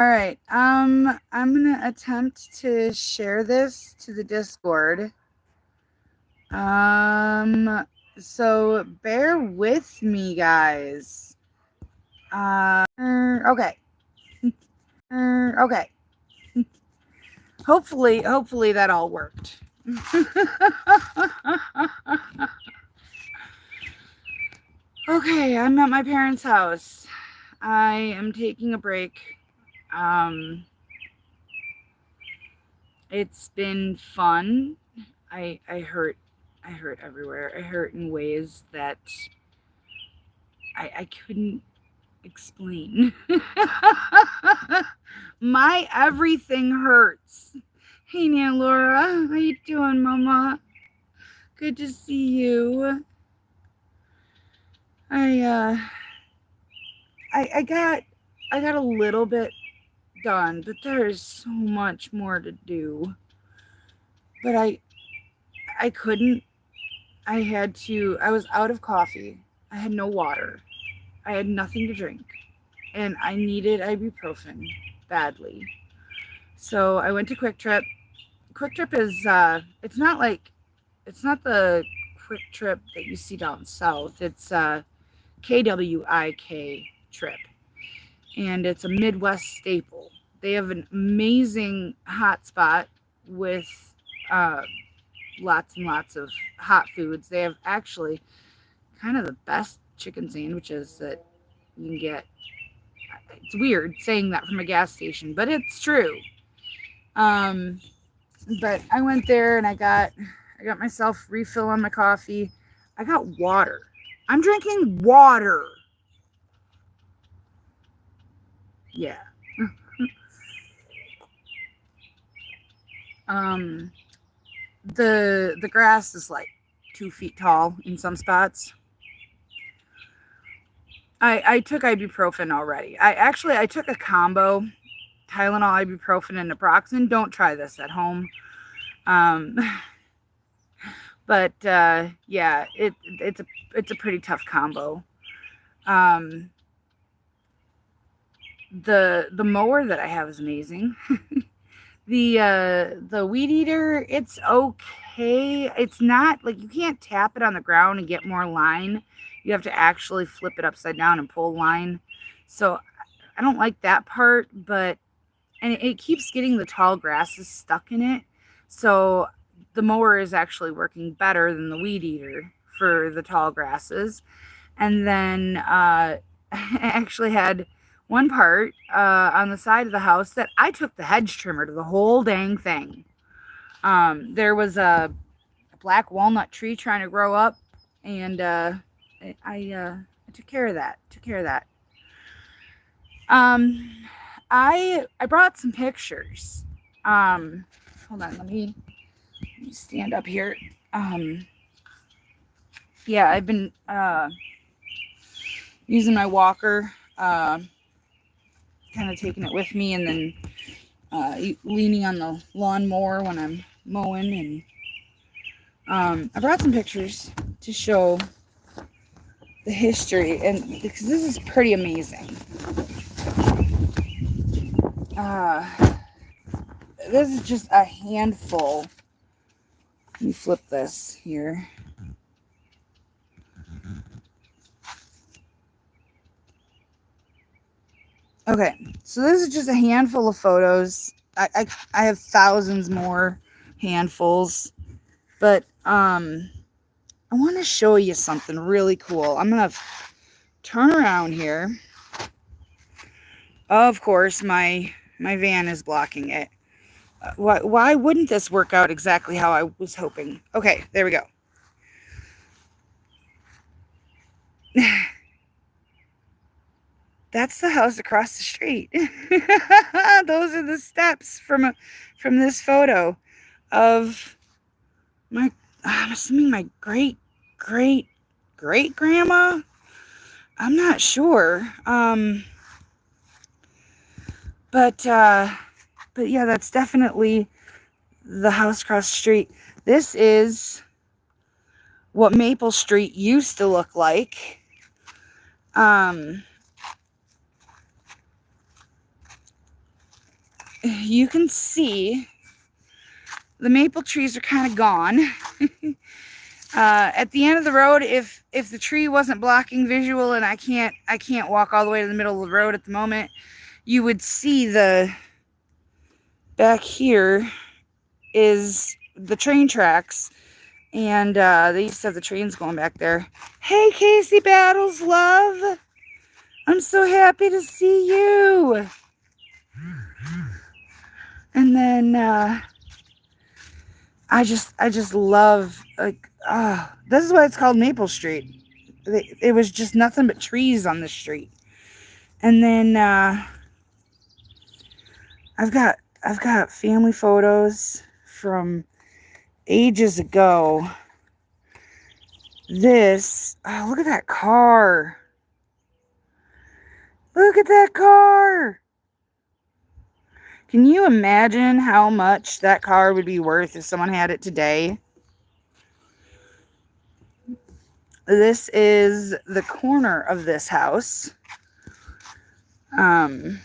All right. I'm gonna attempt to share this to the Discord. So bear with me, guys. Okay. Okay. Hopefully that all worked. Okay, I'm at my parents' house. I am taking a break. Um, it's been fun. I hurt everywhere. I hurt in ways that I couldn't explain. My everything hurts. Hey, Nan Laura, how you doing, Mama? Good to see you. I uh, I got a little bit done, but there is so much more to do. But I couldn't. I was out of coffee. I had no water. I had nothing to drink. And I needed ibuprofen badly. So I went to Quick Trip. Quick Trip is it's not the Quick Trip that you see down south. It's KWIK Trip. And it's a Midwest staple. They have an amazing hot spot with uh, lots and lots of hot foods. They have actually kind of the best chicken sandwiches that you can get. It's weird saying that from a gas station, but it's true. Um, but I went there and I got myself refill on my coffee. I got water. I'm drinking water. Yeah. um, the grass is like 2 feet tall in some spots. I took ibuprofen already. I took a combo, Tylenol, ibuprofen, and naproxen. Don't try this at home. Um, but yeah, it's a pretty tough combo. Um, the mower that I have is amazing. The weed eater, it's okay. It's not like you can't tap it on the ground and get more line. You have to actually flip it upside down and pull line. So I don't like that part, but and it keeps getting the tall grasses stuck in it. So the mower is actually working better than the weed eater for the tall grasses. And then I actually had one part on the side of the house that I took the hedge trimmer to the whole dang thing. There was a black walnut tree trying to grow up, and I took care of that. Um, I brought some pictures. Hold on, let me stand up here. Yeah, I've been using my walker, kind of taking it with me, and then leaning on the lawnmower when I'm mowing. And I brought some pictures to show the history, and because this is pretty amazing. This is just a handful. Let me flip this here. Okay, so this is just a handful of photos. I have thousands more handfuls, but I want to show you something really cool. I'm gonna turn around here. Of course, my van is blocking it. Why wouldn't this work out exactly how I was hoping? Okay, there we go. That's the house across the street. Those are the steps from this photo of my, I'm assuming my great grandma. I'm not sure. But yeah, that's definitely the house across the street. This is what Maple Street used to look like. you can see the maple trees are kind of gone. At the end of the road, if the tree wasn't blocking visual and I can't walk all the way to the middle of the road at the moment, you would see the back here is the train tracks, and they used to have the trains going back there. Hey, Casey Battles, love. I'm so happy to see you. And then I just love, like, this is why it's called Maple Street. It was just nothing but trees on the street. And then I've got family photos from ages ago. This, oh, look at that car. Look at that car. Can you imagine how much that car would be worth if someone had it today? This is the corner of this house. There's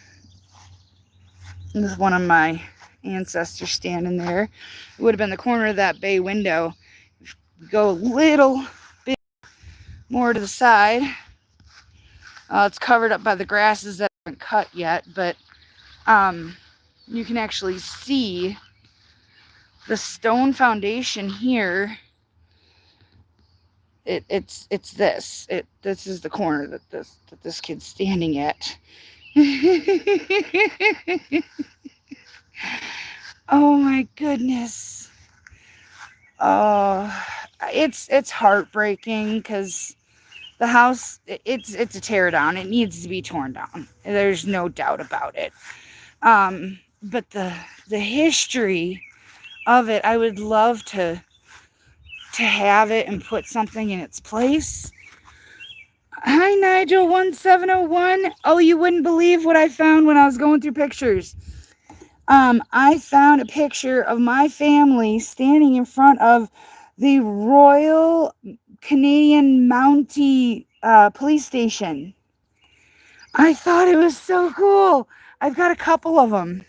one of my ancestors standing there. It would have been the corner of that bay window. If we go a little bit more to the side, it's covered up by the grasses that haven't cut yet, but you can actually see the stone foundation here. It's this. This is the corner that this kid's standing at. Oh my goodness. It's heartbreaking because the house, it's a tear down. It needs to be torn down. There's no doubt about it. But the history of it, I would love to have it and put something in its place. Hi, Nigel 1701. Oh, you wouldn't believe what I found when I was going through pictures. I found a picture of my family standing in front of the Royal Canadian Mountie police station. I thought it was so cool. I've got a couple of them.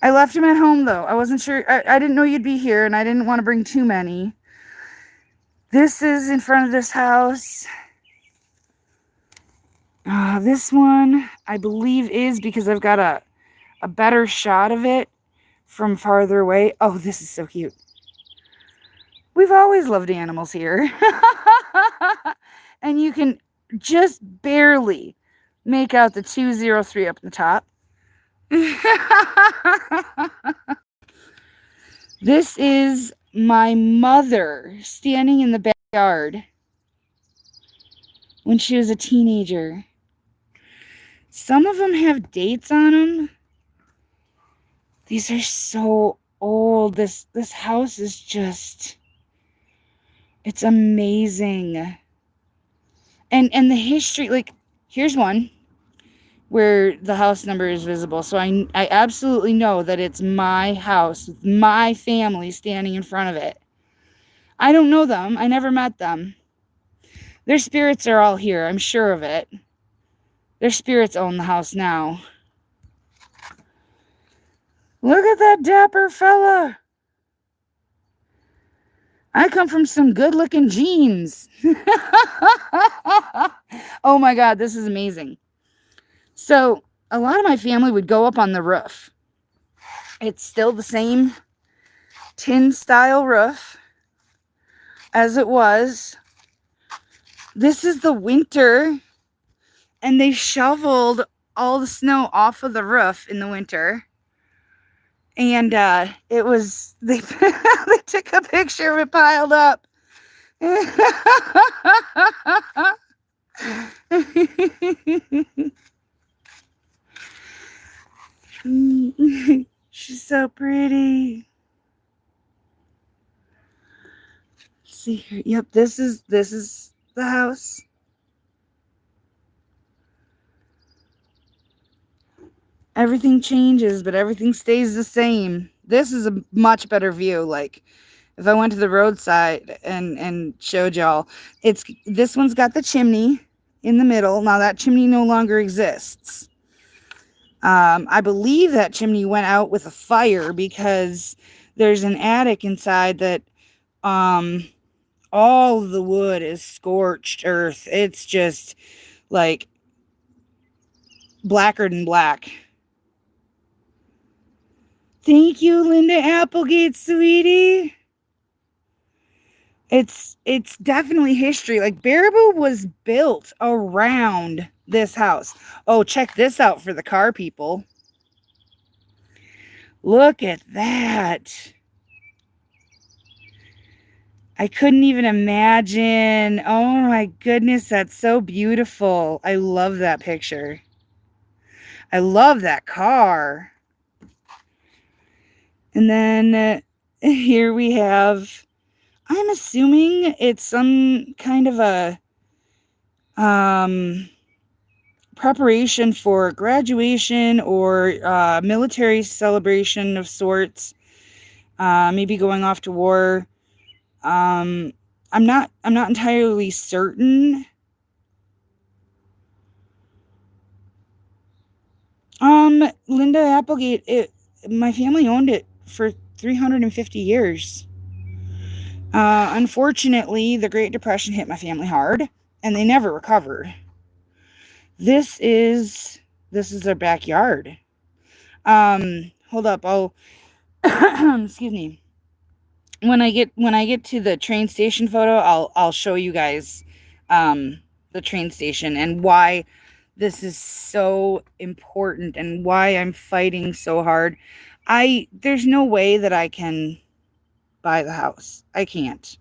I left them at home, though. I wasn't sure. I didn't know you'd be here, and I didn't want to bring too many. This is in front of this house. This one, I believe, is because I've got a better shot of it from farther away. Oh, this is so cute. We've always loved animals here. And you can just barely make out the 203 up the top. This is my mother standing in the backyard when she was a teenager. Some of them have dates on them. These are so old. This house is just, it's amazing. And the history, like, here's one where the house number is visible. So I absolutely know that it's my house with my family standing in front of it. I don't know them. I never met them. Their spirits are all here. I'm sure of it. Their spirits own the house now. Look at that dapper fella. I come from some good-looking genes. Oh my God, this is amazing. So a lot of my family would go up on the roof. It's still the same tin style roof as it was. This is the winter, and they shoveled all the snow off of the roof in the winter. And it was, they took a picture of it piled up. She's so pretty. Let's see here. Yep, this is the house. Everything changes, but everything stays the same. This is a much better view. Like, if I went to the roadside and showed y'all, this one's got the chimney in the middle. Now that chimney no longer exists. I believe that chimney went out with a fire because there's an attic inside that all the wood is scorched earth. It's just like blacker than black. Thank you, Linda Applegate, sweetie. It's definitely history. Like Baraboo was built around this house. Oh, check this out for the car people. Look at that. I couldn't even imagine. Oh my goodness, that's so beautiful. I love that picture. I love that car. And then here we have, I'm assuming it's some kind of a preparation for graduation or military celebration of sorts. Maybe going off to war. I'm not entirely certain. Linda Applegate, my family owned it for 350 years. Unfortunately, the Great Depression hit my family hard, and they never recovered. This is their backyard. Hold up, I'll excuse me. When I get to the train station photo, I'll show you guys the train station and why this is so important and why I'm fighting so hard. There's no way that I can buy the house. I can't.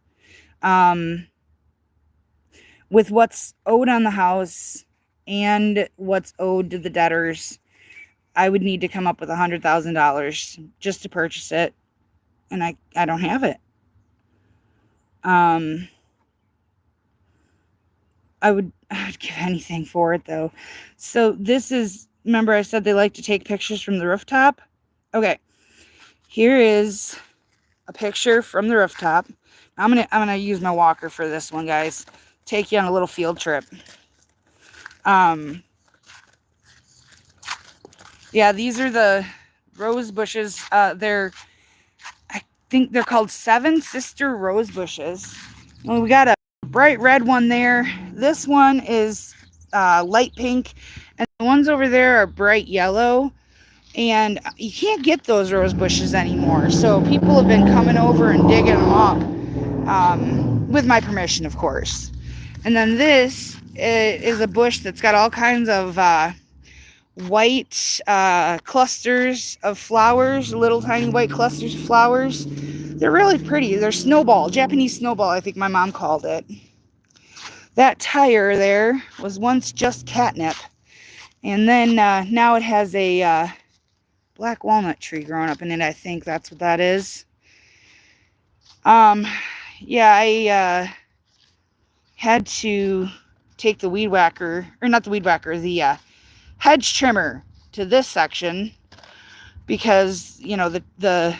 With what's owed on the house and what's owed to the debtors, I would need to come up with $100,000 just to purchase it, and I don't have it. I would give anything for it, though. So this is, remember I said they like to take pictures from the rooftop? Okay, here is a picture from the rooftop. I'm gonna use my walker for this one, guys. Take you on a little field trip. Yeah, these are the rose bushes. I think they're called Seven Sister Rose Bushes. Well, we got a bright red one there. This one is light pink, and the ones over there are bright yellow. And you can't get those rose bushes anymore. So people have been coming over and digging them up, with my permission, of course. And then this is a bush that's got all kinds of white clusters of flowers, little tiny white clusters of flowers. They're really pretty. They're snowball, Japanese snowball, I think my mom called it. That tire there was once just catnip. And then now it has a black walnut tree growing up in it. I think that's what that is. Yeah, I had to take the weed whacker, or not the weed whacker, the hedge trimmer to this section because, you know, the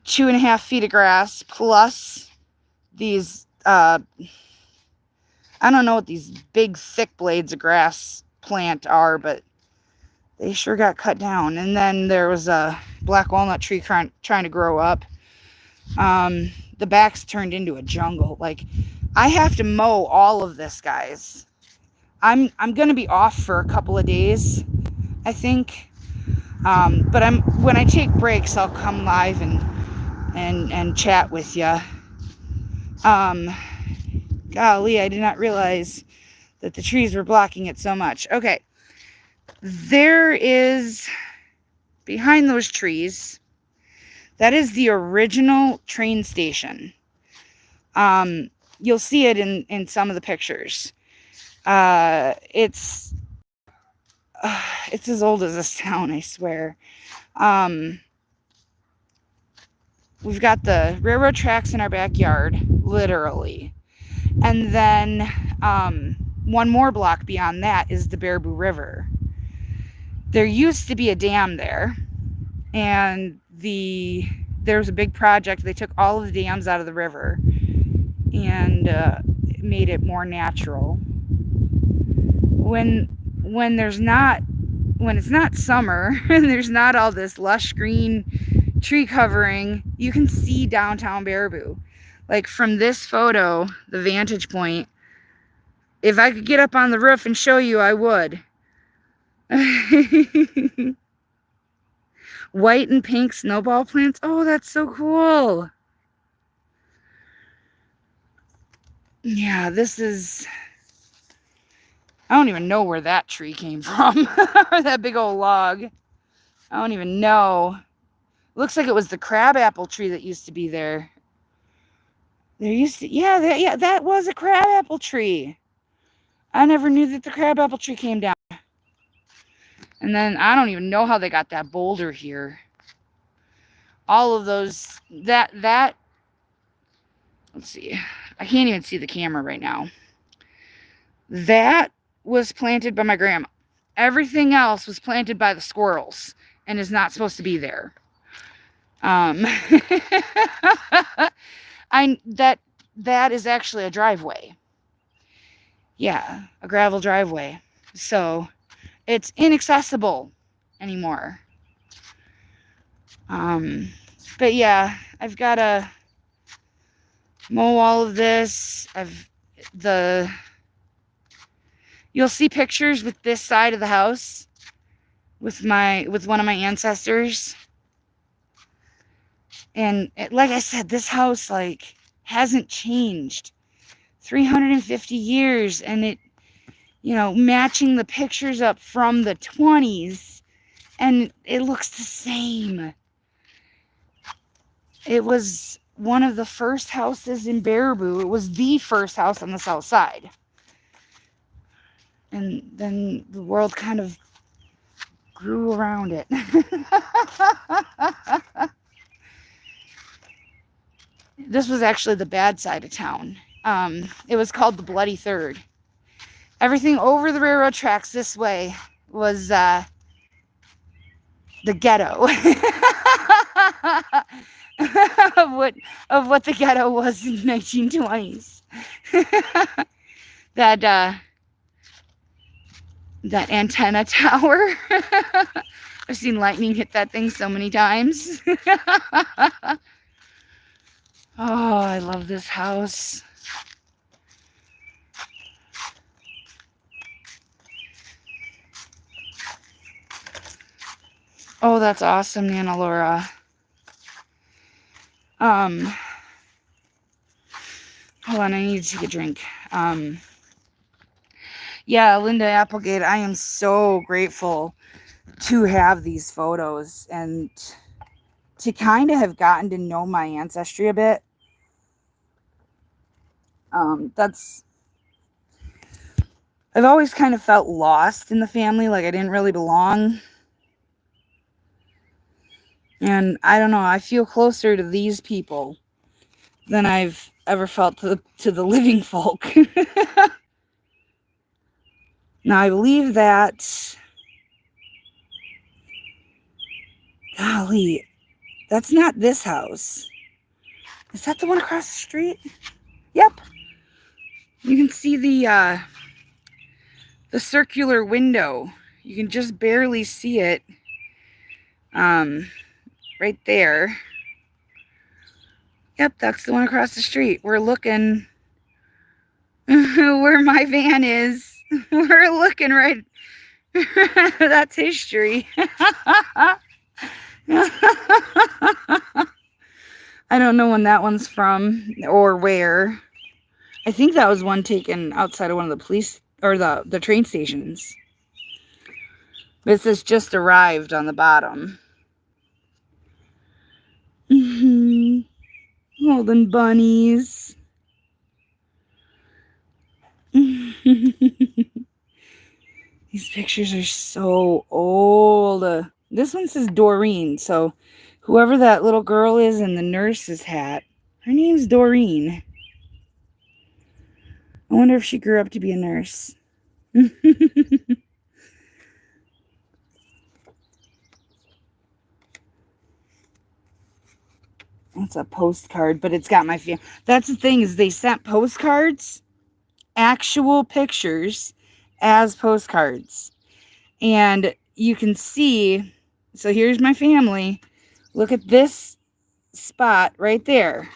2.5 feet of grass plus these, I don't know what these big thick blades of grass plant are, but they sure got cut down. And then there was a black walnut tree trying to grow up. The back's turned into a jungle. Like, I have to mow all of this, guys. I'm gonna be off for a couple of days, I think. But when I take breaks, I'll come live and chat with you. Golly, I did not realize that the trees were blocking it so much. Okay. There is, behind those trees, that is the original train station. You'll see it in some of the pictures. It's as old as this town, I swear. We've got the railroad tracks in our backyard, literally. And then one more block beyond that is the Baraboo River. There used to be a dam there, and there was a big project. They took all of the dams out of the river and made it more natural. When there's not when it's not summer and there's not all this lush green tree covering, you can see downtown Baraboo. Like from this photo, the vantage point, if I could get up on the roof and show you, I would. White and pink snowball plants. Oh, that's so cool. Yeah, this is... I don't even know where that tree came from. Or that big old log. I don't even know. Looks like it was the crabapple tree that used to be there. There used to... Yeah, that was a crabapple tree. I never knew that the crabapple tree came down. And then I don't even know how they got that boulder here. All of those... That... Let's see. I can't even see the camera right now. That was planted by my grandma. Everything else was planted by the squirrels and is not supposed to be there. That is actually a driveway. Yeah, a gravel driveway. So it's inaccessible anymore. But yeah, I've got to mow all of this. You'll see pictures with this side of the house with one of my ancestors. And like I said, this house like hasn't changed 350 years, and it, you know, matching the pictures up from the 20s, and it looks the same. It was one of the first houses in Baraboo. It was the first house on the south side. And then the world kind of grew around it. This was actually the bad side of town. It was called the Bloody Third. Everything over the railroad tracks this way was the ghetto. of what the ghetto was in the 1920s. That antenna tower. I've seen lightning hit that thing so many times. Oh, I love this house. Oh, that's awesome, Nana Laura. Hold on, I need to take a drink. Yeah, Linda Applegate, I am so grateful to have these photos and to kind of have gotten to know my ancestry a bit. I've always kind of felt lost in the family, like I didn't really belong. And I don't know, I feel closer to these people than I've ever felt to the living folk. Now, I believe that, golly, that's not this house. Is that the one across the street? Yep. You can see the circular window. You can just barely see it right there. Yep, that's the one across the street. We're looking where my van is. We're looking right. That's history. I don't know when that one's from or where. I think that was one taken outside of one of the police or the train stations. This has just arrived on the bottom. Holding bunnies. These pictures are so old. This one says Doreen, so whoever that little girl is in the nurse's hat, her name's Doreen. I wonder if she grew up to be a nurse. That's a postcard, but it's got my family. That's the thing, is they sent postcards, actual pictures, as postcards. And you can see, so here's my family. Look at this spot right there.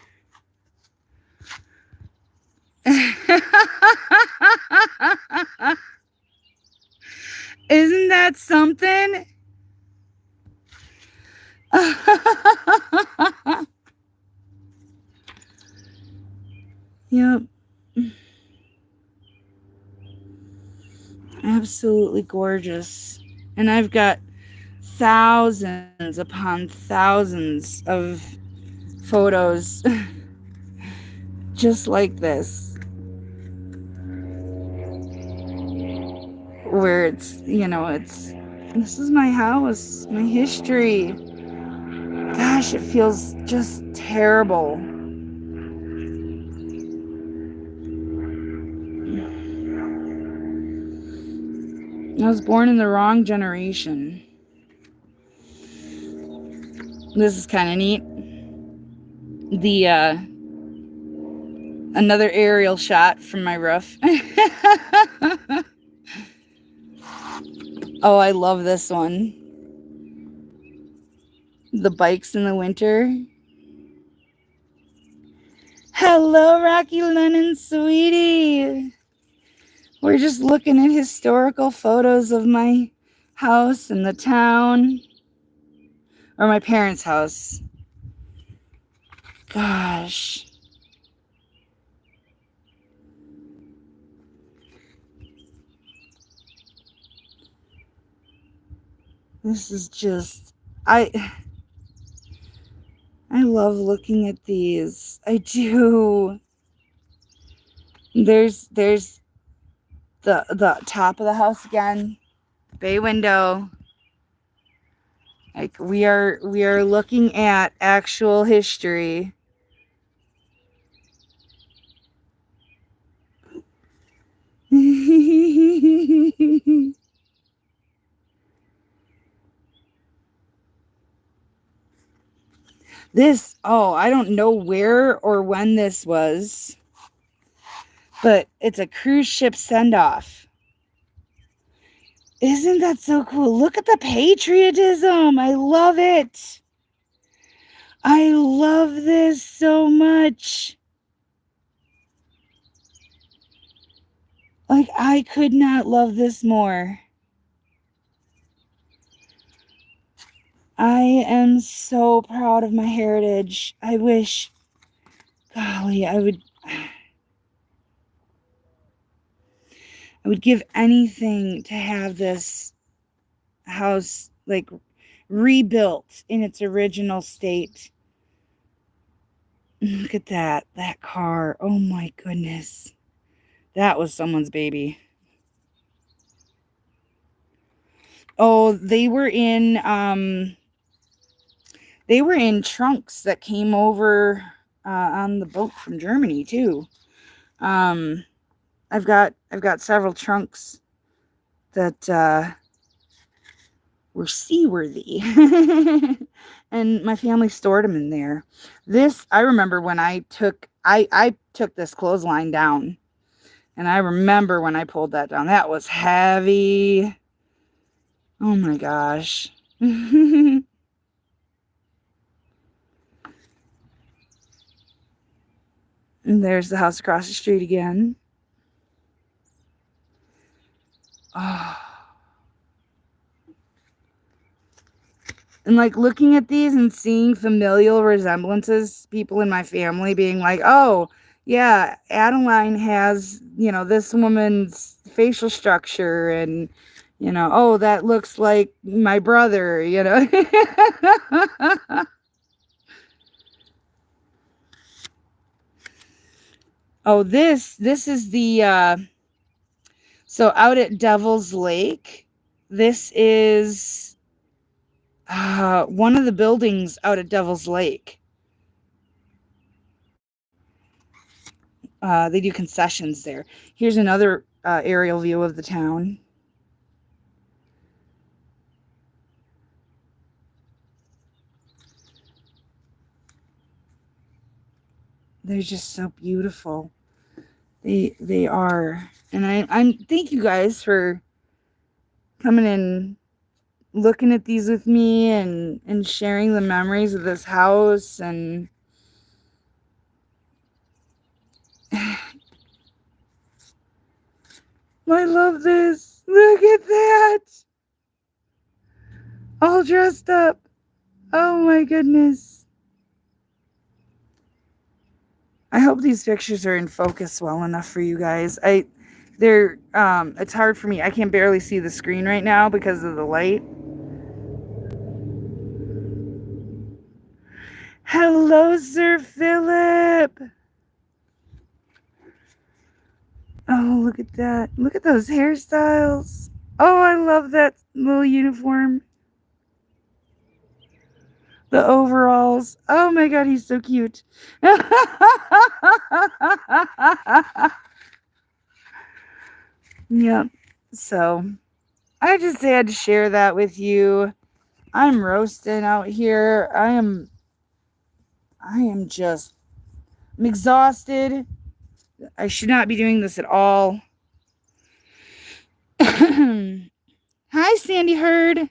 Isn't that something? Yep. Absolutely gorgeous. And I've got thousands upon thousands of photos just like this, where it's, this is my house, my history. Gosh, it feels just terrible. I was born in the wrong generation. This is kind of neat. The another aerial shot from my roof. Oh, I love this one. The bikes in the winter. Hello, Rocky Lennon, sweetie. We're just looking at historical photos of my house and the town. Or my parents' house. Gosh. This is just... I love looking at these. I do. There's the top of the house again. Bay window. Like we are looking at actual history. This, I don't know where or when this was, but it's a cruise ship send-off. Isn't that so cool? Look at the patriotism. I love it. I love this so much. Like, I could not love this more. I am so proud of my heritage. I wish, golly, I would give anything to have this house, like, rebuilt in its original state. Look at that car. Oh my goodness. That was someone's baby. Oh, they were in trunks that came over on the boat from Germany too. I've got several trunks that were seaworthy. And my family stored them in there. This, I remember when I took this clothesline down, and I remember when I pulled that down. That was heavy. Oh my gosh. And there's the house across the street again. Oh. And like looking at these and seeing familial resemblances, people in my family being like, oh, yeah, Adeline has, this woman's facial structure, and, oh, that looks like my brother, Oh, this is the, so out at Devil's Lake, this is one of the buildings out at Devil's Lake. They do concessions there. Here's another aerial view of the town. They're just so beautiful. They are. And I'm thank you guys for coming in looking at these with me and sharing the memories of this house. And I love this. Look at that. All dressed up. Oh my goodness. I hope these pictures are in focus well enough for you guys. It's hard for me. I can barely see the screen right now because of the light. Hello, Sir Philip. Oh, look at that. Look at those hairstyles. Oh, I love that little uniform. The overalls. Oh my god, he's so cute. Yep. So I just had to share that with you. I'm roasting out here. I'm exhausted. I should not be doing this at all. Hi, Sandy Hurd.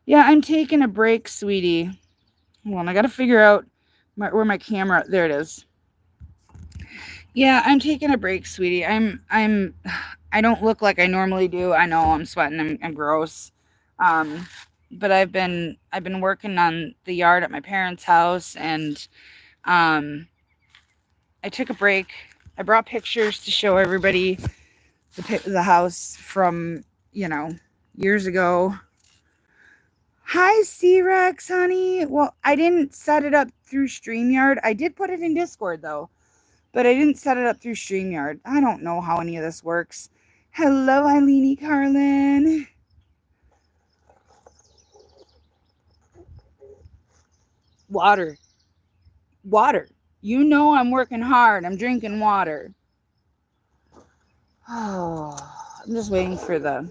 Yeah, I'm taking a break, sweetie. Hold on, I gotta figure out where my camera. There it is. Yeah, I'm taking a break, sweetie. I don't look like I normally do. I know I'm sweating. I'm gross. But I've been working on the yard at my parents' house, and I took a break. I brought pictures to show everybody the house from, years ago. Hi, C-Rex, honey. Well, I didn't set it up through StreamYard. I did put it in Discord, though, but I didn't set it up through StreamYard. I don't know how any of this works. Hello, Eileenie Carlin. Water. You know I'm working hard. I'm drinking water. Oh, I'm just waiting for the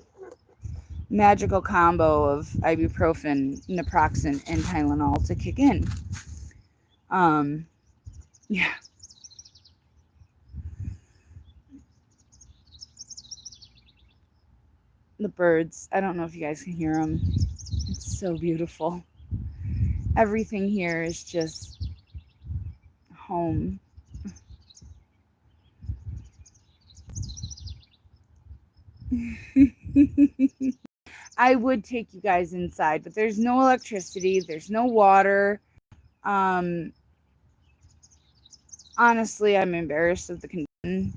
magical combo of ibuprofen, naproxen, and Tylenol to kick in. Yeah. The birds. I don't know if you guys can hear them. It's so beautiful. Everything here is just home. I would take you guys inside, but there's no electricity. There's no water. Honestly, I'm embarrassed of the condition.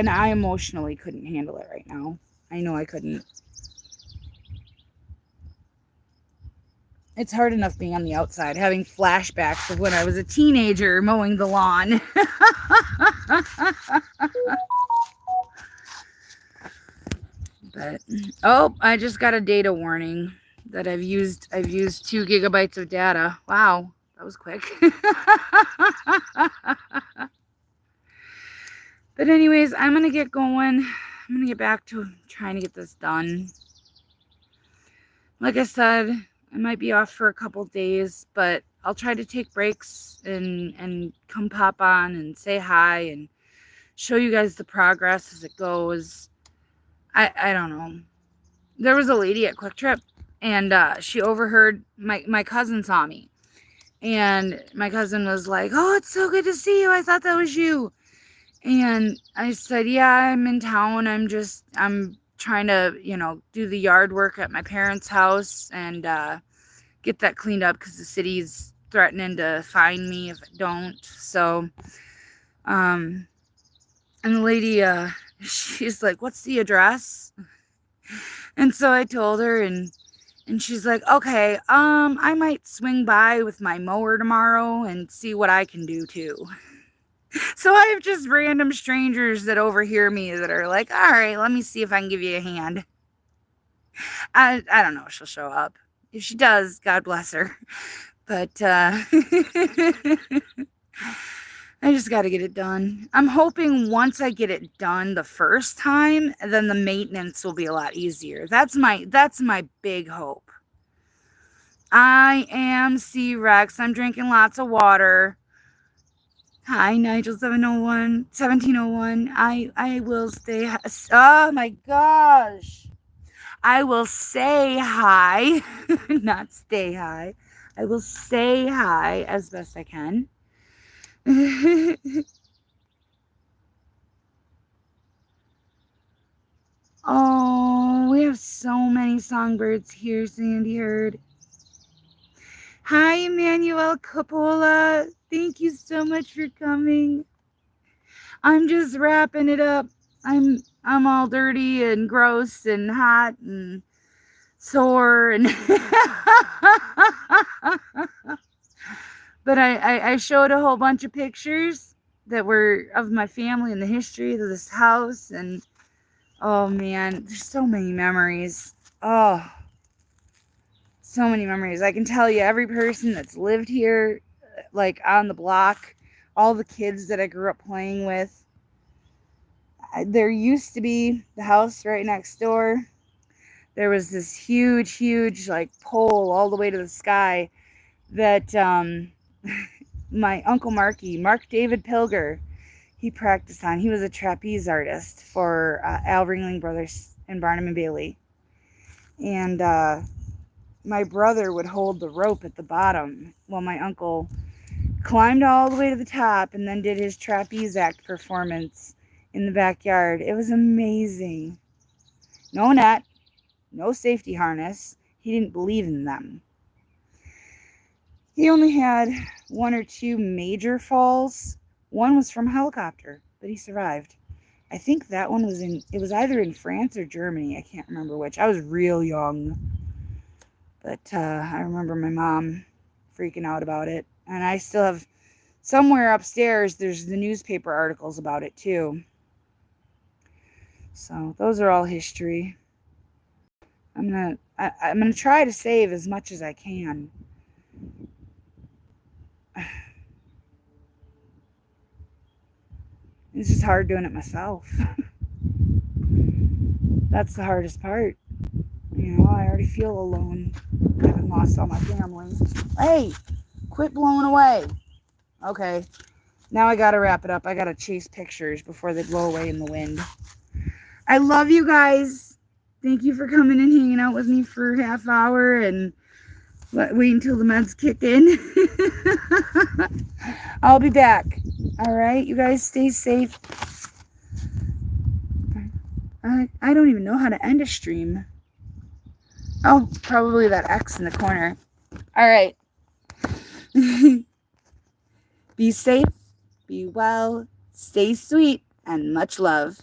I emotionally couldn't handle it right now. I know I couldn't. It's hard enough being on the outside, having flashbacks of when I was a teenager mowing the lawn. But I just got a data warning that I've used 2 gigabytes of data. Wow, that was quick. But anyways, I'm gonna get going. I'm gonna get back to trying to get this done. Like I said, I might be off for a couple days, but I'll try to take breaks and come pop on and say hi and show you guys the progress as it goes. I don't know. There was a lady at Quick Trip, and she overheard my cousin saw me, and my cousin was like, "Oh, it's so good to see you. I thought that was you." And I said, "Yeah, I'm in town. I'm trying to, do the yard work at my parents' house and get that cleaned up because the city's threatening to fine me if I don't." So, and the lady, she's like, "What's the address?" And so I told her, and she's like, "Okay, I might swing by with my mower tomorrow and see what I can do too." So I have just random strangers that overhear me that are like, "All right, let me see if I can give you a hand." I don't know if she'll show up. If she does, God bless her. But I just got to get it done. I'm hoping once I get it done the first time, then the maintenance will be a lot easier. That's my big hope. I am C-Rex. I'm drinking lots of water. Hi, Nigel 701, 1701. I will stay. Oh my gosh. I will say hi, not stay high. I will say hi as best I can. Oh, we have so many songbirds here, Sandy Herd. Hi, Emmanuel Coppola. Thank you so much for coming. I'm just wrapping it up. I'm all dirty and gross and hot and sore and but I showed a whole bunch of pictures that were of my family and the history of this house, and oh man, there's so many memories. Oh, so many memories. I can tell you every person that's lived here, like on the block, all the kids that I grew up playing with. There used to be the house right next door. There was this huge like pole all the way to the sky that my Uncle Mark David Pilger, he practiced on. He was a trapeze artist for Al Ringling Brothers and Barnum and Bailey. And my brother would hold the rope at the bottom while my uncle climbed all the way to the top and then did his trapeze act performance in the backyard. It was amazing. No net, no safety harness. He didn't believe in them. He only had 1 or 2 major falls. One was from a helicopter, but he survived. I think that one was it was either in France or Germany. I can't remember which. I was real young. But I remember my mom freaking out about it. And I still have, somewhere upstairs, there's the newspaper articles about it too. So those are all history. I'm gonna try to save as much as I can. It's just hard doing it myself. That's the hardest part. You know, I already feel alone. I haven't lost all my family. Hey, quit blowing away. Okay, now I gotta wrap it up. I gotta chase pictures before they blow away in the wind. I love you guys. Thank you for coming and hanging out with me for a half hour and wait until the meds kick in. I'll be back. All right, you guys stay safe. I don't even know how to end a stream. Oh, probably that X in the corner. All right. Be safe, be well, stay sweet, and much love.